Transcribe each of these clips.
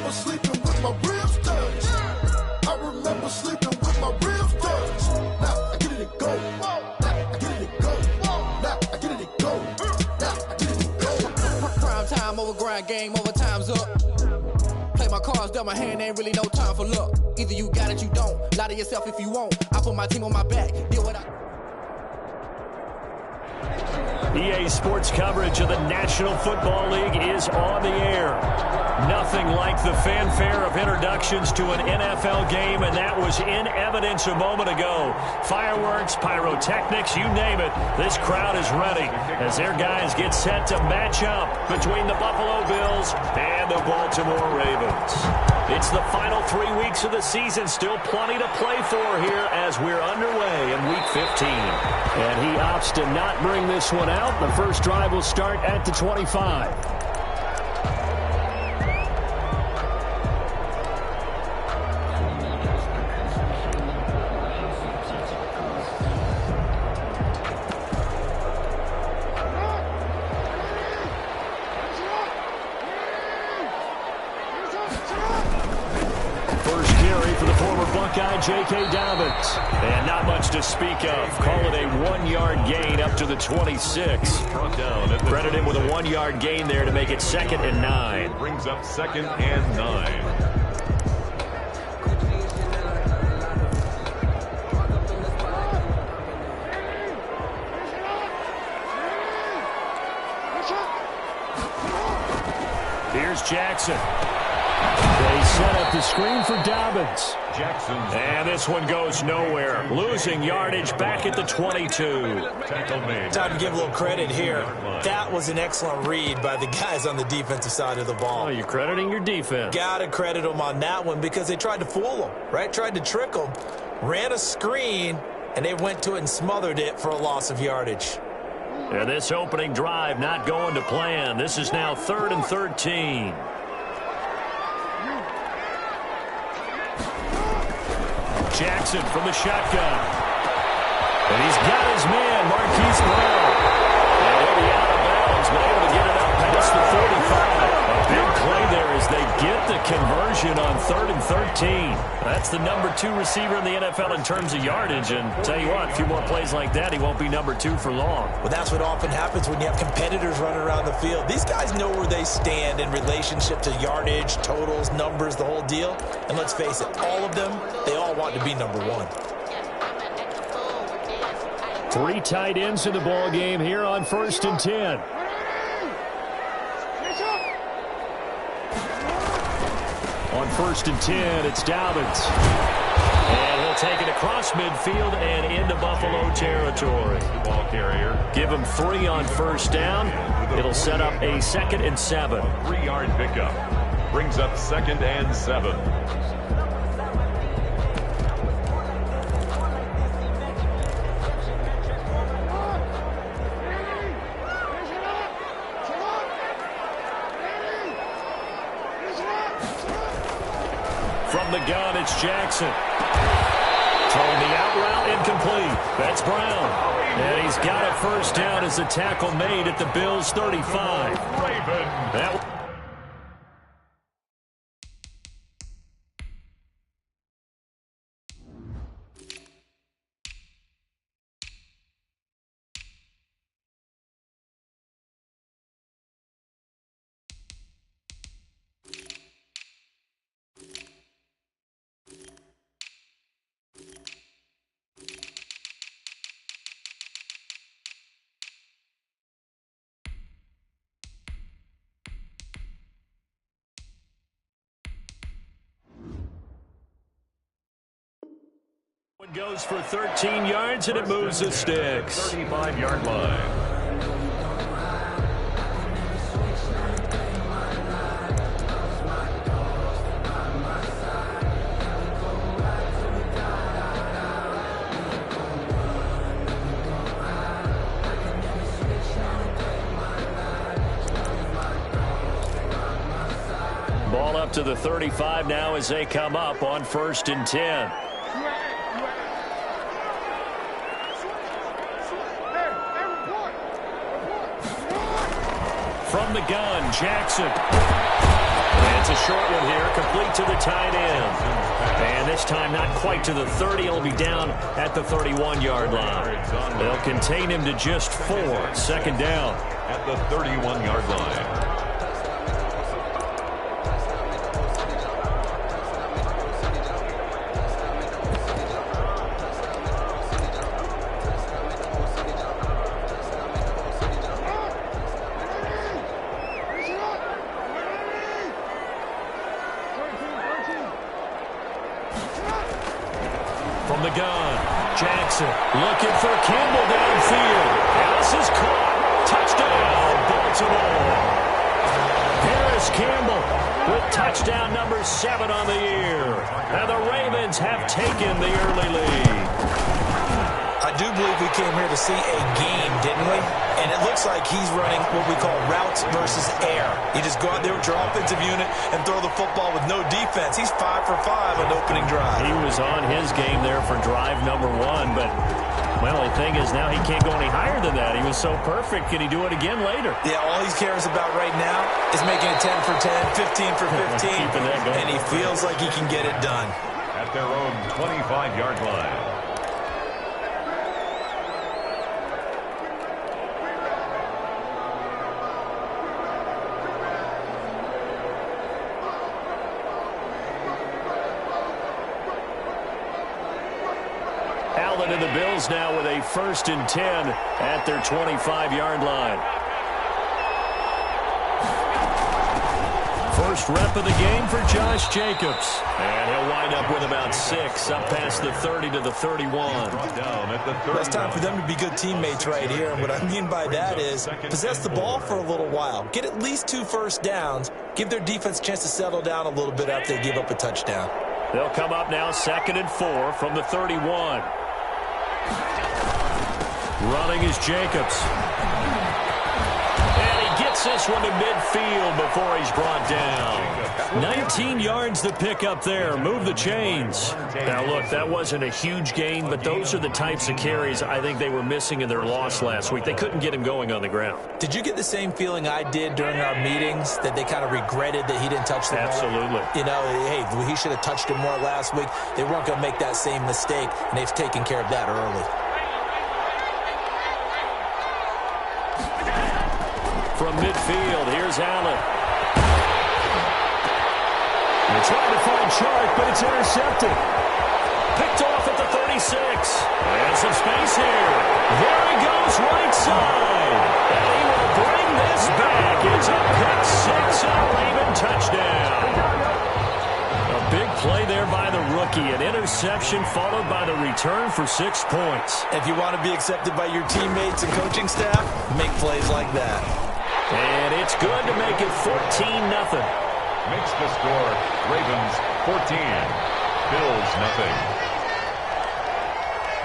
remember sleeping with my ribs touched. I remember sleeping with my ribs touched. Now I get it and go. Now I get it and go. Now I get it and go. Now I get it and go. Prime time over grind game, over time's up. Play my cards, dealt my hand, ain't really no time for luck. Either you got it, you don't. Lie to yourself if you won't. I put my team on my back, deal with it. EA Sports coverage of the National Football League is on the air. Nothing like the fanfare of introductions to an NFL game, and that was in evidence a moment ago. Fireworks, pyrotechnics, you name it. This crowd is ready as their guys get set to match up between the Buffalo Bills and the Baltimore Ravens. It's the final 3 weeks of the season. Still plenty to play for here as we're underway in Week 15. And he opts to not bring this one out. The first drive will start at the 25. J.K. Dobbins. And not much to speak of. Call it a 1-yard gain up to the 26. Credit him with a 1-yard gain there to make it 2nd and 9. Brings up 2nd and 9. Here's Jackson. They set up the screen for Dobbins. Jackson. And this one goes nowhere. Losing yardage back at the 22. Time to give a little credit here. That was an excellent read by the guys on the defensive side of the ball. Oh, you're crediting your defense. Got to credit them on that one because they tried to fool them, right? Tried to trick them. Ran a screen, and they went to it and smothered it for a loss of yardage. And this opening drive not going to plan. This is now 3rd and 13. Jackson from the shotgun. And he's got his man, Marquise Brown. And he'll be out of bounds, but able to get it up past the 45. A big play there as they get the conversion on 3rd and 13. That's the number 2 receiver in the NFL in terms of yardage. And tell you what, a few more plays like that, he won't be number 2 for long. Well, that's what often happens when you have competitors running around the field. These guys know where they stand in relationship to yardage, totals, numbers, the whole deal. And let's face it, all of them, they all want to be number 1. 3 tight ends in the ball game here on 1st and 10. On 1st and 10, it's Dobbins. And he'll take it across midfield and into Buffalo territory. Ball carrier. Give him 3 on 1st down. It'll set up a 2nd and 7. 3-yard pickup. Brings up 2nd and 7. From the gun, it's Jackson. Throwing the out route incomplete. That's Brown. And he's got a 1st down as the tackle made at the Bills' 35. That one goes for 13 yards, and it moves the sticks. 35-yard line. Ball up to the 35 now as they come up on 1st and 10. From the gun, Jackson. And it's a short one here, complete to the tight end. And this time not quite to the 30. He'll be down at the 31-yard line. They'll contain him to just 4. Second down. At the 31-yard line. From the gun, Jackson looking for Campbell downfield. And this is caught. Touchdown, Baltimore. Harris Campbell with touchdown number 7 on the year. And the Ravens have taken the early lead. I do believe we came here to see a game, didn't we? And it looks like he's running what we call routes versus air. You just go out there with your offensive unit and throw the football with no defense. He's 5 for 5 on opening drive. He was on his game there for drive number 1, but well, the thing is now he can't go any higher than that. He was so perfect. Can he do it again later? Yeah, all he cares about right now is making it 10 for 10, 15 for 15. Keeping that going. And he feels like he can get it done. At their own 25-yard line. Allen and the Bills now with a 1st and 10 at their 25-yard line. First rep of the game for Josh Jacobs. And he'll wind up with about 6 up past the 30 to the 31. It's time for them to be good teammates right here. And what I mean by that is possess the ball for a little while. Get at least 2 first downs. Give their defense a chance to settle down a little bit after they give up a touchdown. They'll come up now 2nd and 4 from the 31. Running is Jacobs. And he gets this one to midfield before he's brought down. 19 yards to pick up there. Move the chains. Now, look, that wasn't a huge gain, but those are the types of carries I think they were missing in their loss last week. They couldn't get him going on the ground. Did you get the same feeling I did during our meetings, that they kind of regretted that he didn't touch the ball? Absolutely. You know, hey, he should have touched it more last week. They weren't going to make that same mistake, and they've taken care of that early. From midfield, here's Allen. They're trying to find Chark, but it's intercepted. Picked off at the 36. And some space here. There he goes, right side. And he will bring this back. It's a pick 6 and a Raven touchdown. A big play there by the rookie. An interception followed by the return for 6 points. If you want to be accepted by your teammates and coaching staff, make plays like that. And it's good to make it 14-0. Makes the score Ravens 14, Bills nothing.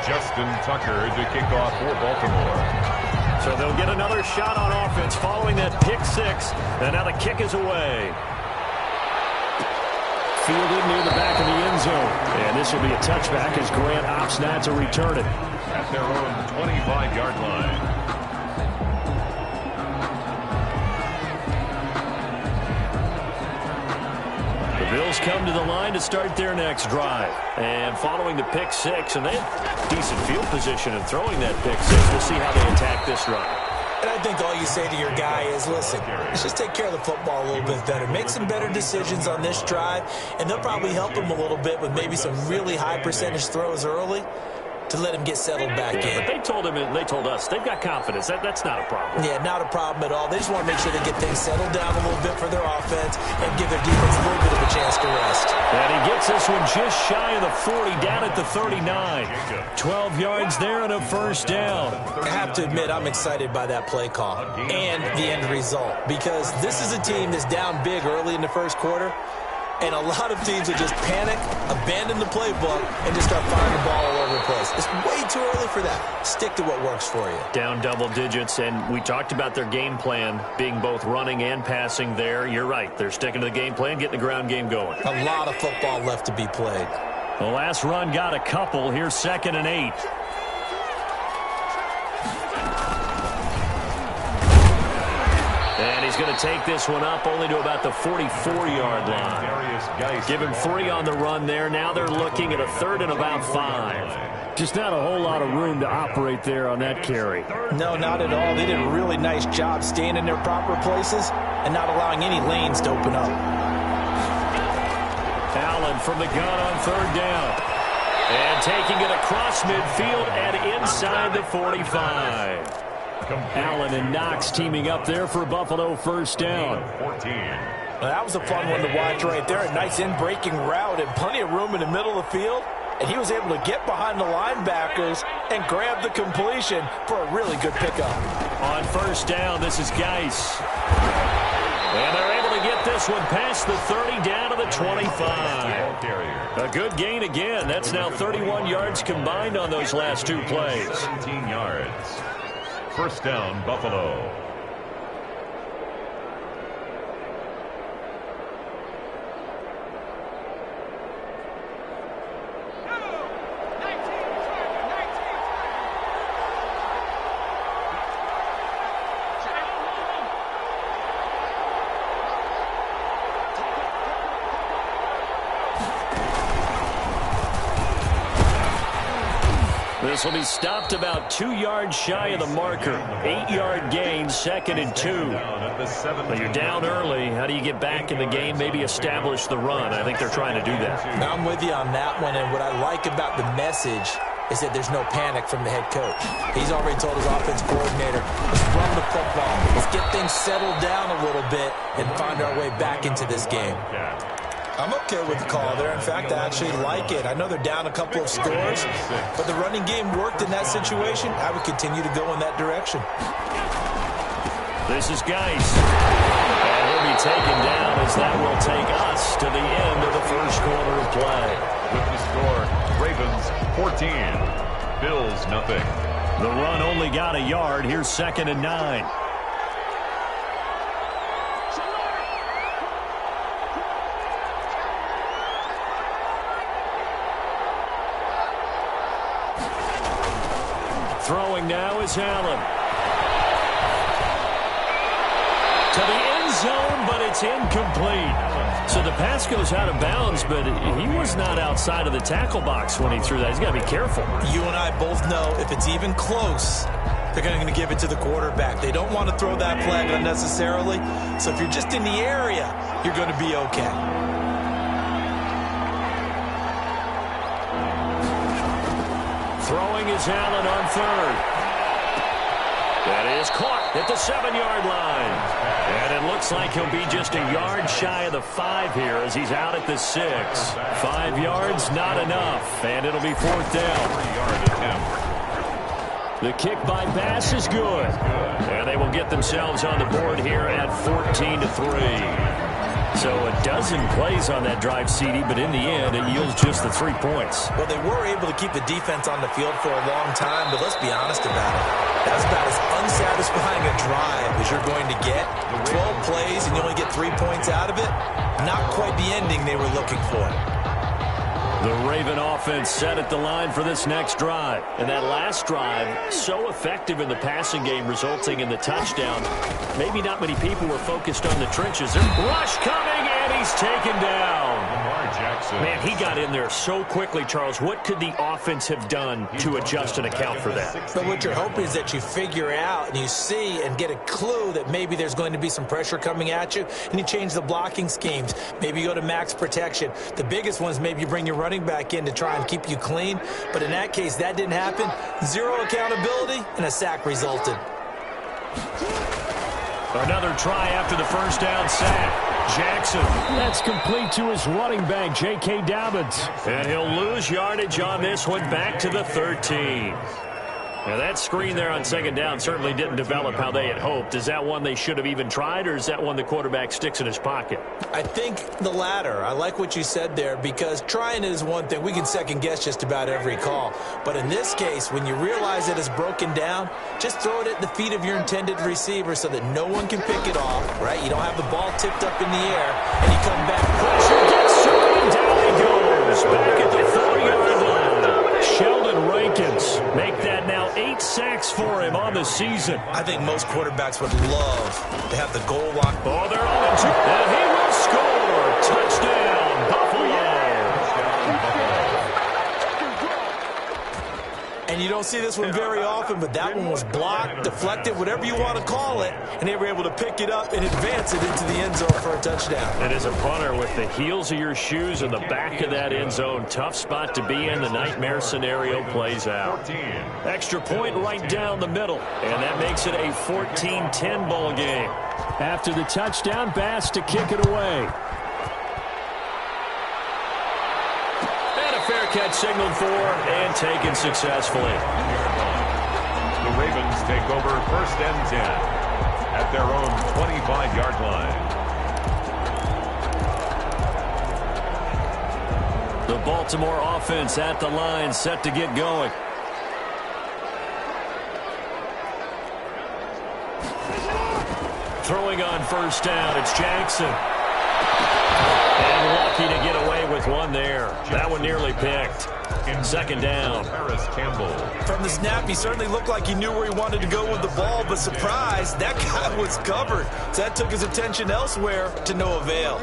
Justin Tucker to kick off for Baltimore. So they'll get another shot on offense following that pick 6. And now the kick is away. Fielded near the back of the end zone. And this will be a touchback as Grant opts not to return it. At their own 25-yard line. Bills come to the line to start their next drive. And following the pick 6, and they have decent field position in throwing that pick 6. We'll see how they attack this run. And I think all you say to your guy is, listen, let's just take care of the football a little bit better. Make some better decisions on this drive, and they'll probably help him a little bit with maybe some really high percentage throws early to let him get settled back in. But they told him, and they told us, they've got confidence. That's not a problem. Yeah, not a problem at all. They just want to make sure they get things settled down a little bit for their offense and give their defense a little bit of a chance to rest. And he gets this one just shy of the 40, down at the 39. 12 yards there and a first down. I have to admit, I'm excited by that play call and the end result, because this is a team that's down big early in the first quarter. And a lot of teams will just panic, abandon the playbook, and just start firing the ball all over the place. It's way too early for that. Stick to what works for you. Down double digits, and we talked about their game plan being both running and passing there. You're right. They're sticking to the game plan, getting the ground game going. A lot of football left to be played. The last run got a couple. Here's 2nd and 8. And he's going to take this one up only to about the 44-yard line. Give him 3 on the run there. Now they're looking at a 3rd and about 5. Just not a whole lot of room to operate there on that carry. No, not at all. They did a really nice job staying in their proper places and not allowing any lanes to open up. Allen from the gun on 3rd down. And taking it across midfield and inside the 45. Allen and Knox teaming up there for Buffalo 1st down. Well, that was a fun one to watch right there. A nice in-breaking route and plenty of room in the middle of the field. And he was able to get behind the linebackers and grab the completion for a really good pickup. On 1st down, this is Geis. And they're able to get this one past the 30 down to the 25. A good gain again. That's now 31 yards combined on those last 2 plays. 17 yards. 1st down, Buffalo. This will be stopped about 2 yards shy of the marker. 8-yard gain, 2nd and 2. But you're down early. How do you get back in the game? Maybe establish the run. I think they're trying to do that. I'm with you on that one, and what I like about the message is that there's no panic from the head coach. He's already told his offense coordinator, let's run the football. Let's get things settled down a little bit and find our way back into this game. I'm okay with the call there. In fact, I actually like it. I know they're down a couple of scores, but the running game worked in that situation. I would continue to go in that direction. This is Geis. And he'll be taken down as that will take us to the end of the 1st quarter of play. With the score, Ravens 14, Bills nothing. The run only got a yard. Here's 2nd and 9. Throwing now is Allen. To the end zone, but it's incomplete. So the pass goes out of bounds, but he was not outside of the tackle box when he threw that. He's got to be careful. You and I both know if it's even close, they're going to give it to the quarterback. They don't want to throw that flag unnecessarily. So if you're just in the area, you're going to be okay. Throwing is Allen on 3rd. That is caught at the 7-yard line. And it looks like he'll be just a yard shy of the 5 here as he's out at the 6. 5 yards, not enough. And it'll be 4th down. 3-yard attempt. The kick by pass is good. And they will get themselves on the board here at 14-3. So a dozen plays on that drive, CD, but in the end, it yields just the 3 points. Well, they were able to keep the defense on the field for a long time, but let's be honest about it. That's about as unsatisfying a drive as you're going to get. 12 plays and you only get 3 points out of it. Not quite the ending they were looking for. The Raven offense set at the line for this next drive. And that last drive, so effective in the passing game, resulting in the touchdown. Maybe not many people were focused on the trenches. Rush coming, and he's taken down. Man, he got in there so quickly, Charles. What could the offense have done to adjust and account for that? But what you're hoping is that you figure out and you see and get a clue that maybe there's going to be some pressure coming at you, and you change the blocking schemes. Maybe you go to max protection. The biggest one is maybe you bring your running back in to try and keep you clean. But in that case, that didn't happen. 0 accountability, and a sack resulted. Another try after the 1st down sack. Jackson. That's complete to his running back, J.K. Dobbins. And he'll lose yardage on this one, back to the 13. Now that screen there on 2nd down certainly didn't develop how they had hoped. Is that one they should have even tried, or is that one the quarterback sticks in his pocket? I think the latter. I like what you said there, because trying it is one thing. We can second guess just about every call. But in this case, when you realize it is broken down, just throw it at the feet of your intended receiver so that no one can pick it off, right? You don't have the ball tipped up in the air, and you come back. Pressure gets to him, down he goes. Back at the 4-yard line. Sheldon Rankins make that now 8 sacks for him on the season. I think most quarterbacks would love to have the goal line. Oh, they're on the two, and he will score. Touchdown, Buffalo. And you don't see this one very often, but that one was blocked, deflected, whatever you want to call it, and they were able to pick it up and advance it into the end zone for a touchdown. And as a punter, with the heels of your shoes in the back of that end zone, tough spot to be in. The nightmare scenario plays out. Extra point right down the middle, and that makes it a 14-10 ball game. After the touchdown, Bass to kick it away. Fair catch signaled for and taken successfully. The Ravens take over 1st and 10 at their own 25-yard line. The Baltimore offense at the line, set to get going. Throwing on 1st down, it's Jackson. And lucky to get away with one there. That one nearly picked. 2nd down. From the snap, he certainly looked like he knew where he wanted to go with the ball, but surprise, that guy was covered. So that took his attention elsewhere to no avail.